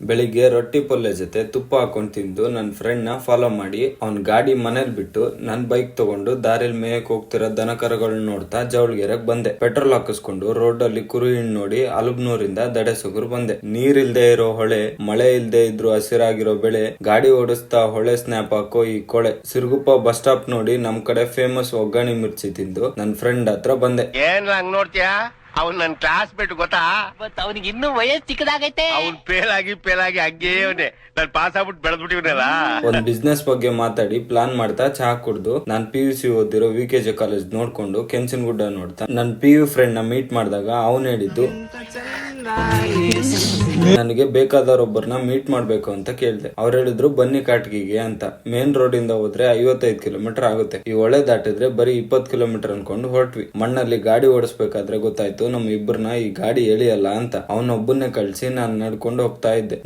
ಬೆಳಿಗ್ಗೆ ರೊಟ್ಟಿ ಪಲ್ಯ ಜೊತೆ ತುಪ್ಪ ಹಾಕೊಂಡ್ ತಿಂದು ನನ್ನ ಫ್ರೆಂಡ್ ನ ಫಾಲೋ ಮಾಡಿ ಅವ್ನ್ ಗಾಡಿ ಮನೇಲಿ ಬಿಟ್ಟು ನನ್ ಬೈಕ್ ತಗೊಂಡು ದಾರಿಲ್ ಮೇಯಕ್ ಹೋಗ್ತಿರೋ ದನ ಕರುಗಳನ್ನ ನೋಡ್ತಾ ಜವಳಗೆರೆಗ್ ಬಂದೆ. ಪೆಟ್ರೋಲ್ ಹಾಕಿಸ್ಕೊಂಡು ರೋಡ್ ಅಲ್ಲಿ ಕುರಿ ಹಿಂಡ್ ನೋಡಿ ಅಲುಗ್ನೂರಿಂದ ದಡೆಸುಗುರು ಬಂದೆ. ನೀರ್ ಇಲ್ದೇ ಇರೋ ಹೊಳೆ, ಮಳೆ ಇಲ್ದೇ ಇದ್ರು ಹಸಿರಾಗಿರೋ ಬೆಳೆ, ಗಾಡಿ ಓಡಿಸ್ತಾ ಹೊಳೆ ಸ್ನ್ಯಾಪ್ ಹಾಕೋ ಈ ಕೊಳೆ. ಸಿರುಗುಪ್ಪ ಬಸ್ ಸ್ಟಾಪ್ ನೋಡಿ ನಮ್ ಕಡೆ ಫೇಮಸ್ ಒಗ್ಗರಣೆ ಮಿರ್ಚಿ ತಿಂದು ನನ್ ಫ್ರೆಂಡ್ ಹತ್ರ ಬಂದೆ. ಏನ್ ಹಂಗ್ ನೋಡ್ತೀಯಾ? ಅವ್ನ್ ನನ್ ಕ್ಲಾಸ್ ಬಿಟ್ಟು ಗೊತ್ತಾ? ಅವನಿಗೆ ಇನ್ನೂ ವಯಸ್ಸು ಚಿಕ್ಕದಾಗೈತೆ. ಅವ್ನ್ ಫೇಲ್ ಆಗಿ ಹಂಗೇ ಅವನೇ ನಾನ್ ಪಾಸ್ ಆಗ್ಬಿಟ್ಟು ಬೆಳೆದ್ಬಿಟ್ಟಿವನಲ್ಲ. ಒಂದ್ ಬಿಸ್ನೆಸ್ ಬಗ್ಗೆ ಮಾತಾಡಿ ಪ್ಲಾನ್ ಮಾಡ್ತಾ ಚಹಾ ಕುಡ್ದು ನಾನ್ PUC ಓದಿರೋ VKJ ಕಾಲೇಜ್ ನೋಡ್ಕೊಂಡು ಕೆಂಚನಗುಡ್ಡ ನೋಡ್ತಾ ನನ್ PU ಫ್ರೆಂಡ್ ನ ಮೀಟ್ ಮಾಡಿದಾಗ ಅವ್ನ್ ಹೇಳಿದ್ದು ನನಗೆ ಬೇಕಾದವರೊಬ್ಬರನ್ನ ಮೀಟ್ ಮಾಡ್ಬೇಕು ಅಂತ ಕೇಳ್ದೆ. ಅವ್ರು ಹೇಳಿದ್ರು ಬನ್ನಿ ಕಾಟ್ಗಿಗೆ ಅಂತ. ಮೇನ್ ರೋಡ್ ಇಂದ ಹೋದ್ರೆ 55 ಕಿಲೋಮೀಟರ್ ಆಗುತ್ತೆ. ಈ ಹೊಳೆ ದಾಟಿದ್ರೆ ಬರೀ 20 ಕಿಲೋಮೀಟರ್ ಅನ್ಕೊಂಡು ಹೊರಟ್ವಿ. ಮಣ್ಣಲ್ಲಿ ಗಾಡಿ ಓಡಿಸ್ಬೇಕಾದ್ರೆ ಗೊತ್ತಾಯ್ತು ನಮ್ ಇಬ್ಬರನ್ನ ಈ ಗಾಡಿ ಎಳಿಯಲ್ಲ ಅಂತ. ಅವನೊಬ್ಬನ್ನೇ ಕಳ್ಸಿ ನಾನ್ ನಡ್ಕೊಂಡು ಹೋಗ್ತಾ ಇದ್ದೆ.